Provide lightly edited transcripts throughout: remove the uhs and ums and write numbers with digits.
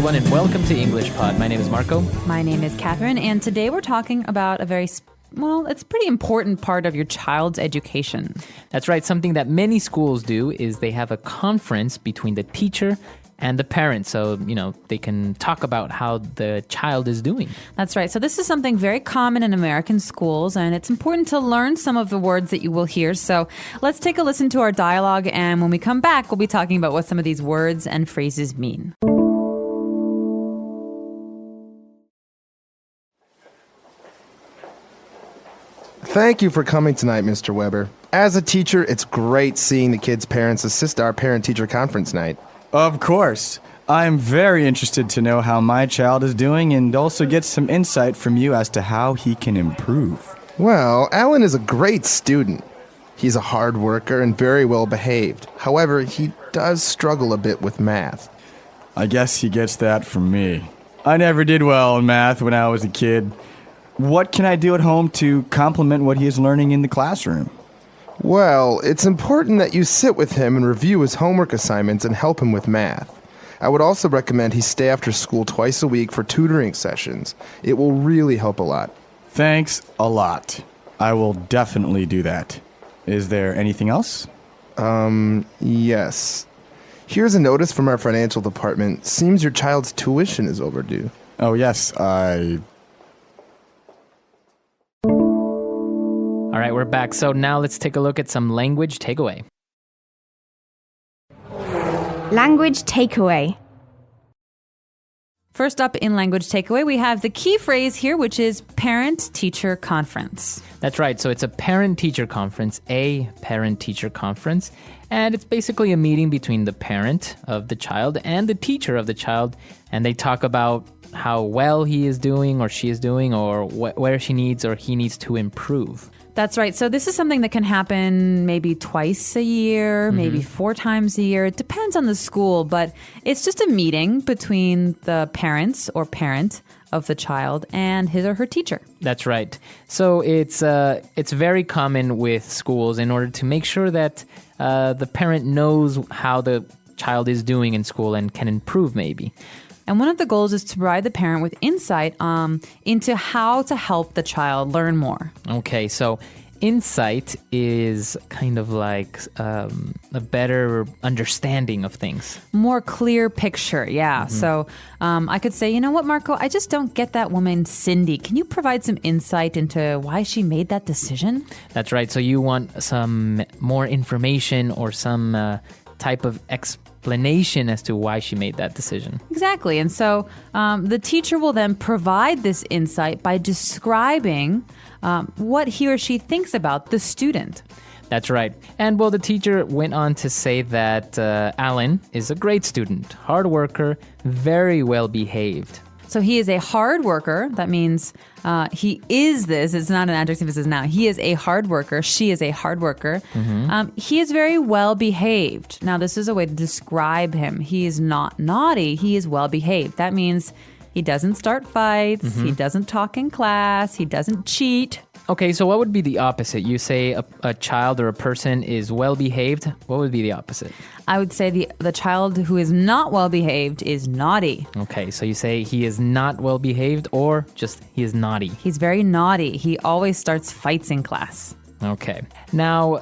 everyone, and welcome to English Pod. My name is Marco. My name is Catherine, and today we're talking about a very, it's a pretty important part of your child's education. That's right. Something that many schools do is they have a conference between the teacher and the parents, so, they can talk about how the child is doing. That's right. So this is something very common in American schools, and it's important to learn some of the words that you will hear. So let's take a listen to our dialogue, and when we come back, we'll be talking about what some of these words and phrases mean. Thank you for coming tonight, Mr. Weber. As a teacher, it's great seeing the kids' parents assist our parent-teacher conference night. Of course. I'm very interested to know how my child is doing and also get some insight from you as to how he can improve. Well, Alan is a great student. He's a hard worker and very well behaved. However, he does struggle a bit with math. I guess he gets that from me. I never did well in math when I was a kid. What can I do at home to complement what he is learning in the classroom? Well, it's important that you sit with him and review his homework assignments and help him with math. I would also recommend he stay after school twice a week for tutoring sessions. It will really help a lot. Thanks a lot. I will definitely do that. Is there anything else? Yes. Here's a notice from our financial department. Seems your child's tuition is overdue. Oh, yes, All right, we're back. So now let's take a look at some language takeaway. Language takeaway. First up in language takeaway, we have the key phrase here, which is parent-teacher conference. That's right. So it's a parent-teacher conference, and it's basically a meeting between the parent of the child and the teacher of the child, and they talk about how well he is doing or she is doing or where she needs or he needs to improve. That's right. So this is something that can happen maybe twice a year, maybe 4 times a year. It depends on the school, but it's just a meeting between the parents or parent of the child and his or her teacher. That's right. So it's very common with schools in order to make sure that the parent knows how the child is doing in school and can improve maybe. And one of the goals is to provide the parent with insight into how to help the child learn more. Okay, so insight is kind of like a better understanding of things. More clear picture, yeah. So I could say, you know what, Marco, I just don't get that woman, Cindy. Can you provide some insight into why she made that decision? That's right. So you want some more information or some type of explanation as to why she made that decision. Exactly. And so the teacher will then provide this insight by describing what he or she thinks about the student. That's right. And well, the teacher went on to say that Alan is a great student, hard worker, very well behaved. So he is a hard worker. That means he is this. It's not an adjective. It says now. He is a hard worker. She is a hard worker. He is very well behaved. Now, this is a way to describe him. He is not naughty. He is well behaved. That means he doesn't start fights. He doesn't talk in class. He doesn't cheat. Okay, so what would be the opposite? You say a child or a person is well behaved. What would be the opposite? I would say the child who is not well behaved is naughty. Okay, so you say he is not well behaved or just he is naughty. He's very naughty. He always starts fights in class. Okay. Now,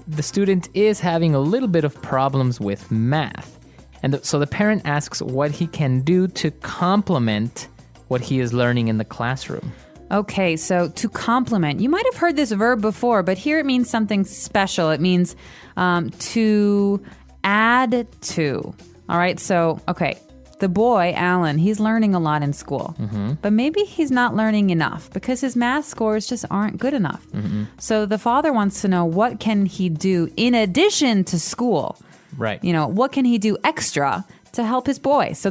the student is having a little bit of problems with math. And so the parent asks what he can do to complement what he is learning in the classroom. Okay, so to complement. You might have heard this verb before, but here it means something special. It means to add to. All right, so, okay, the boy, Alan, he's learning a lot in school. But maybe he's not learning enough because his math scores just aren't good enough. So the father wants to know what can he do in addition to school. Right. You know, what can he do extra to help his boy? So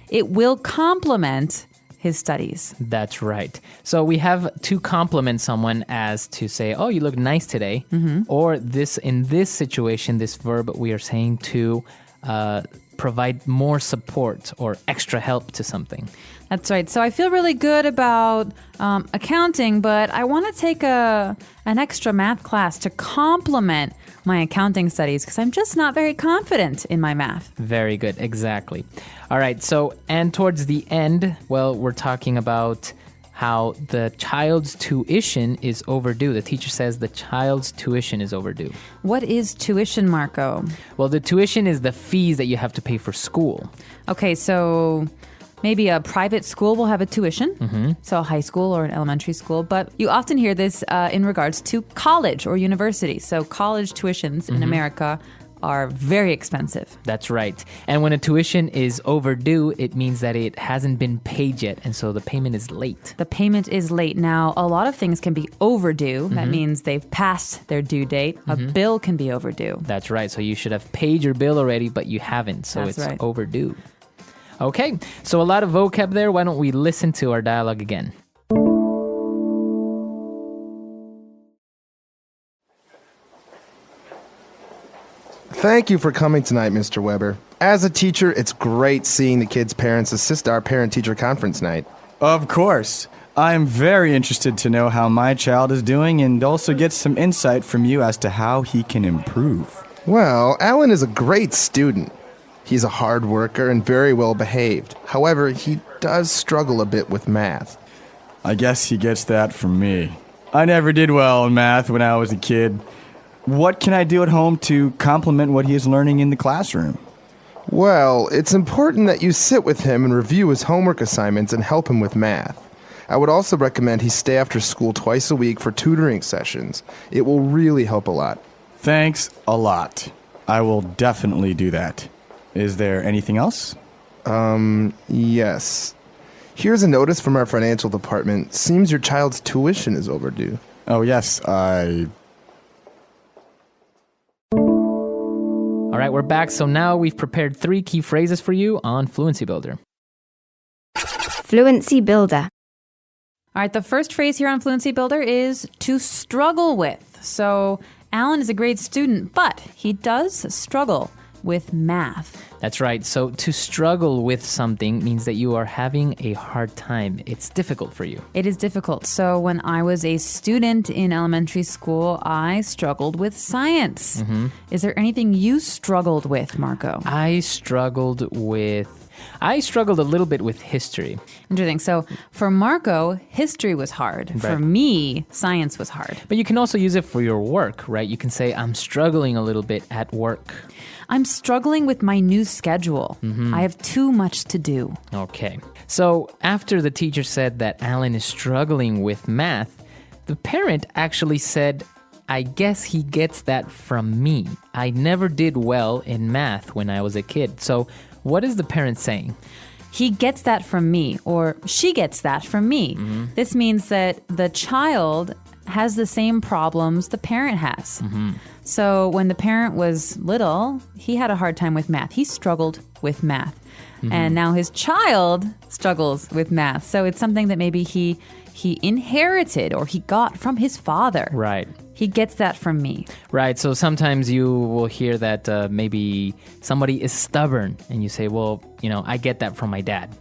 it will complement his studies. That's right. So we have to compliment someone as to say, oh, you look nice today. Or in this situation, this verb we are saying to provide more support or extra help to something. That's right. So I feel really good about accounting, but I want to take an extra math class to complement my accounting studies because I'm just not very confident in my math. Very good. Exactly. All right. So, and towards the end, well, we're talking about how the child's tuition is overdue. The teacher says the child's tuition is overdue. What is tuition, Marco? Well, the tuition is the fees that you have to pay for school. Okay, so maybe a private school will have a tuition, so a high school or an elementary school. But you often hear this in regards to college or university. So college tuitions in America are very expensive. That's right. And when a tuition is overdue, it means that it hasn't been paid yet, and so the payment is late. The payment is late. Now, a lot of things can be overdue. That means they've passed their due date. A bill can be overdue. That's right. So you should have paid your bill already, but you haven't, so That's it's right. overdue. Okay, so a lot of vocab there. Why don't we listen to our dialogue again? Thank you for coming tonight, Mr. Weber. As a teacher, it's great seeing the kids' parents assist our parent-teacher conference night. Of course. I'm very interested to know how my child is doing and also get some insight from you as to how he can improve. Well, Alan is a great student. He's a hard worker and very well behaved. However, he does struggle a bit with math. I guess he gets that from me. I never did well in math when I was a kid. What can I do at home to complement what he is learning in the classroom? Well, it's important that you sit with him and review his homework assignments and help him with math. I would also recommend he stay after school twice a week for tutoring sessions. It will really help a lot. Thanks a lot. I will definitely do that. Is there anything else? Yes. Here's a notice from our financial department. Seems your child's tuition is overdue. Oh, yes, All right, we're back. So now we've prepared 3 key phrases for you on Fluency Builder. Fluency Builder. All right, the first phrase here on Fluency Builder is to struggle with. So Alan is a great student, but he does struggle with math. That's right. So to struggle with something means that you are having a hard time. It's difficult for you. It is difficult. So when I was a student in elementary school, I struggled with science. Is there anything you struggled with, Marco? I struggled a little bit with history. Interesting. So for Marco, history was hard. For me, science was hard. But you can also use it for your work, right? You can say, I'm struggling a little bit at work. I'm struggling with my new schedule. I have too much to do. Okay. So after the teacher said that Alan is struggling with math, the parent actually said, I guess he gets that from me. I never did well in math when I was a kid. So what is the parent saying? He gets that from me, or she gets that from me. This means that the child has the same problems the parent has. So when the parent was little, he had a hard time with math. He struggled with math. And now his child struggles with math. So it's something that maybe he inherited or he got from his father. Right. He gets that from me. Right. So sometimes you will hear that maybe somebody is stubborn and you say, well, I get that from my dad.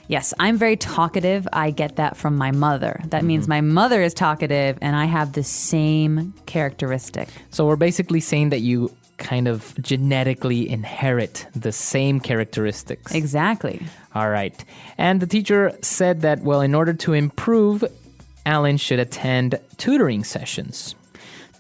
Yes, I'm very talkative. I get that from my mother. That means my mother is talkative and I have the same characteristic. So we're basically saying that you kind of genetically inherit the same characteristics. Exactly. All right. And the teacher said that, well, in order to improve, Alan should attend tutoring sessions.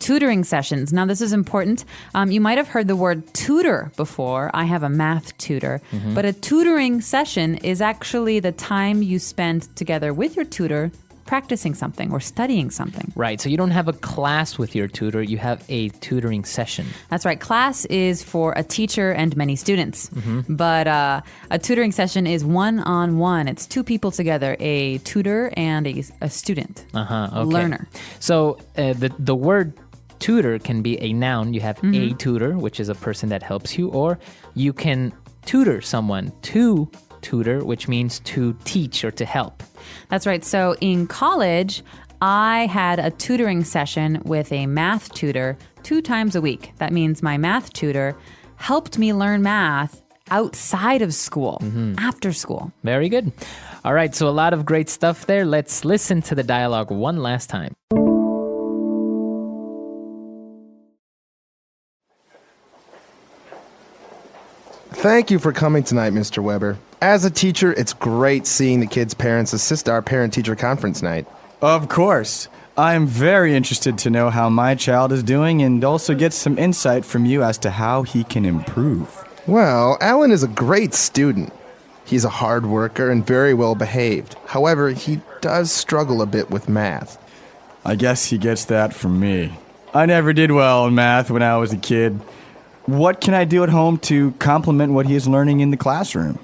Tutoring sessions. Now, this is important. You might have heard the word tutor before. I have a math tutor. But a tutoring session is actually the time you spend together with your tutor practicing something or studying something. Right. So you don't have a class with your tutor. You have a tutoring session. That's right. Class is for a teacher and many students. But a tutoring session is one-on-one. It's 2 people together, a tutor and a student, Okay. learner. So the word tutor can be a noun. You have a tutor, which is a person that helps you, or you can tutor someone to tutor, which means to teach or to help. That's right. So in college, I had a tutoring session with a math tutor 2 times a week. That means my math tutor helped me learn math outside of school, after school. Very good. All right, so a lot of great stuff there. Let's listen to the dialogue one last time. Thank you for coming tonight, Mr. Weber. As a teacher, it's great seeing the kids' parents assist our parent-teacher conference night. Of course. I'm very interested to know how my child is doing and also get some insight from you as to how he can improve. Well, Alan is a great student. He's a hard worker and very well behaved. However, he does struggle a bit with math. I guess he gets that from me. I never did well in math when I was a kid. What can I do at home to complement what he is learning in the classroom?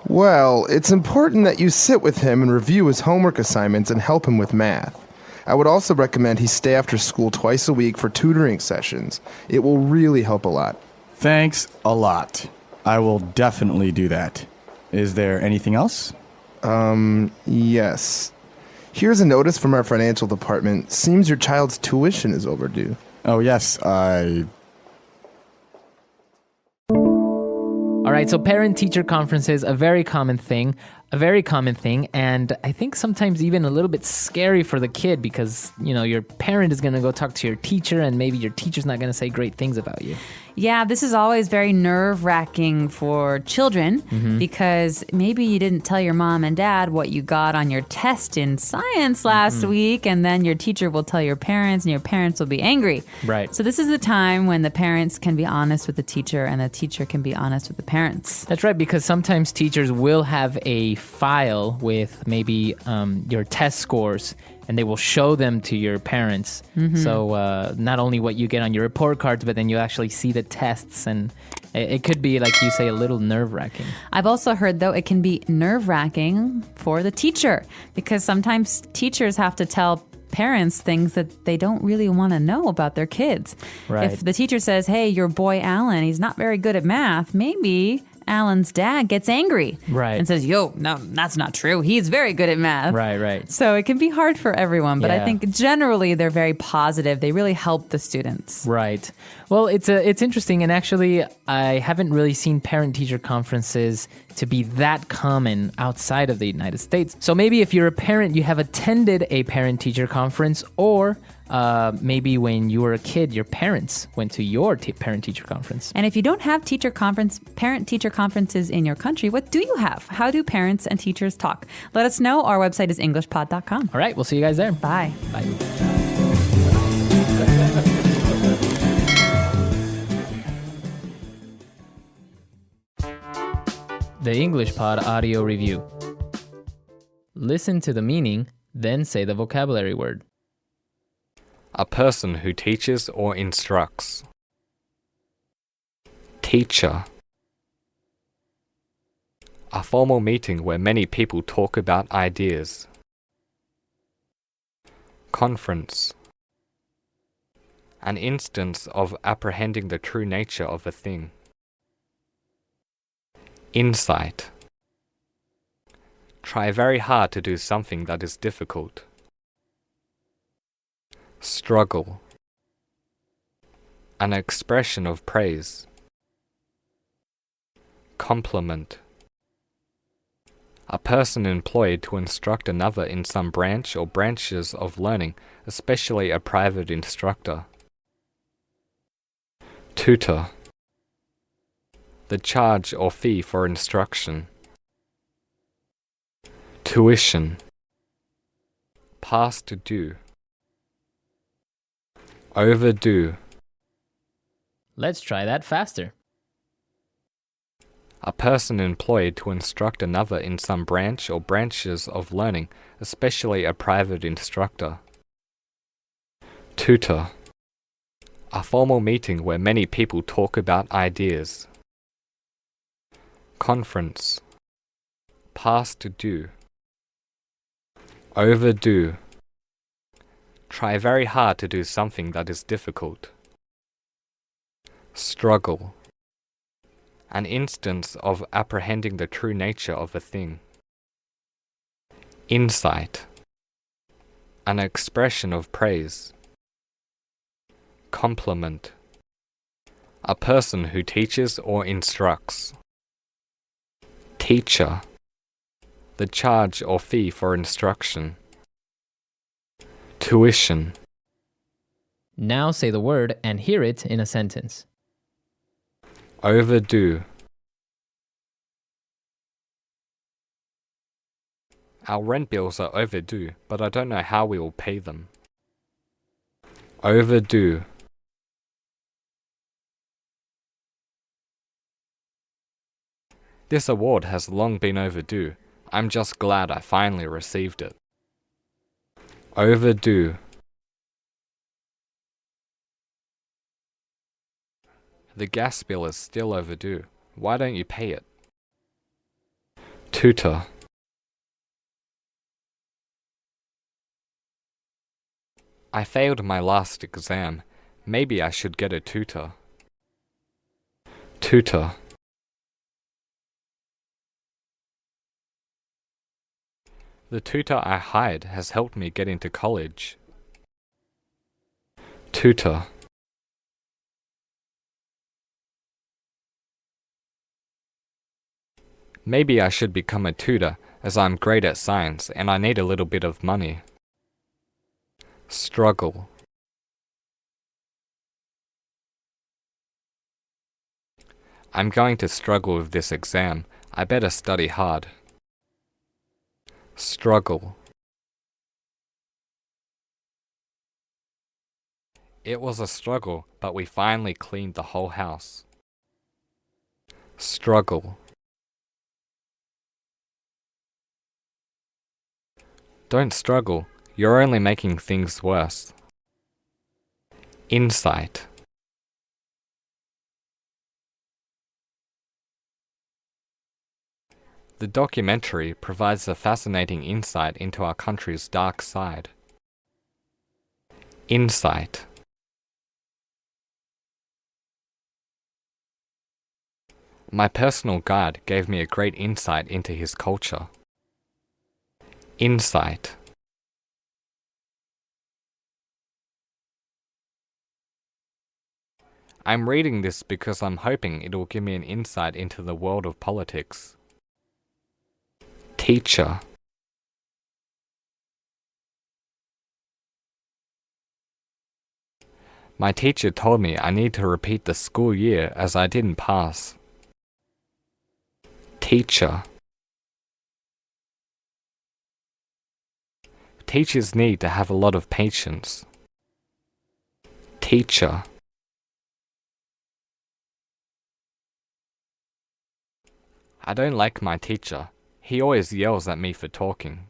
Well, it's important that you sit with him and review his homework assignments and help him with math. I would also recommend he stay after school twice a week for tutoring sessions. It will really help a lot. Thanks a lot. I will definitely do that. Is there anything else? Yes. Here's a notice from our financial department. Seems your child's tuition is overdue. Oh, yes, All right, so parent-teacher conferences, a very common thing, and I think sometimes even a little bit scary for the kid because, your parent is going to go talk to your teacher and maybe your teacher's not going to say great things about you. Yeah, this is always very nerve-wracking for children because maybe you didn't tell your mom and dad what you got on your test in science last week, and then your teacher will tell your parents, and your parents will be angry. Right. So this is the time when the parents can be honest with the teacher, and the teacher can be honest with the parents. That's right, because sometimes teachers will have a file with maybe your test scores, and they will show them to your parents. So not only what you get on your report cards, but then you actually see the tests, and it could be, like you say, a little nerve-wracking. I've also heard, though, it can be nerve-wracking for the teacher because sometimes teachers have to tell parents things that they don't really want to know about their kids. Right. If the teacher says, hey, your boy Alan, he's not very good at math, maybe Alan's dad gets angry and says, yo, no, that's not true. He's very good at math. Right. So it can be hard for everyone, but I Yeah. think generally they're very positive. They really help the students. Right. Well, it's interesting, and actually, I haven't really seen parent-teacher conferences to be that common outside of the United States. So maybe if you're a parent, you have attended a parent-teacher conference, or maybe when you were a kid, your parents went to your parent-teacher conference. And if you don't have parent-teacher conferences in your country, what do you have? How do parents and teachers talk? Let us know. Our website is englishpod.com. All right, we'll see you guys there. Bye. Bye. The English Pod audio review. Listen to the meaning, then say the vocabulary word. A person who teaches or instructs. Teacher. A formal meeting where many people talk about ideas. Conference. An instance of apprehending the true nature of a thing. Insight. Try very hard to do something that is difficult. Struggle. An expression of praise. Compliment. A person employed to instruct another in some branch or branches of learning, especially a private instructor. Tutor. The charge or fee for instruction. Tuition. Past due. Overdue. Let's try that faster. A person employed to instruct another in some branch or branches of learning, especially a private instructor. Tutor. A formal meeting where many people talk about ideas. Conference. Past due. Overdue. Try very hard to do something that is difficult. Struggle. An instance of apprehending the true nature of a thing. Insight. An expression of praise. Compliment. A person who teaches or instructs. Teacher. The charge or fee for instruction. Tuition. Now say the word and hear it in a sentence. Overdue. Our rent bills are overdue, but I don't know how we will pay them. Overdue. This award has long been overdue. I'm just glad I finally received it. Overdue. The gas bill is still overdue. Why don't you pay it? Tutor. I failed my last exam. Maybe I should get a tutor. Tutor. The tutor I hired has helped me get into college. Tutor. Maybe I should become a tutor, as I'm great at science and I need a little bit of money. Struggle. I'm going to struggle with this exam. I better study hard. Struggle. It was a struggle, but we finally cleaned the whole house. Struggle. Don't struggle. You're only making things worse. Insight. The documentary provides a fascinating insight into our country's dark side. Insight. My personal guide gave me a great insight into his culture. Insight. I'm reading this because I'm hoping it will give me an insight into the world of politics. Teacher. My teacher told me I need to repeat the school year as I didn't pass. Teacher. Teachers need to have a lot of patience. Teacher. I don't like my teacher. He always yells at me for talking.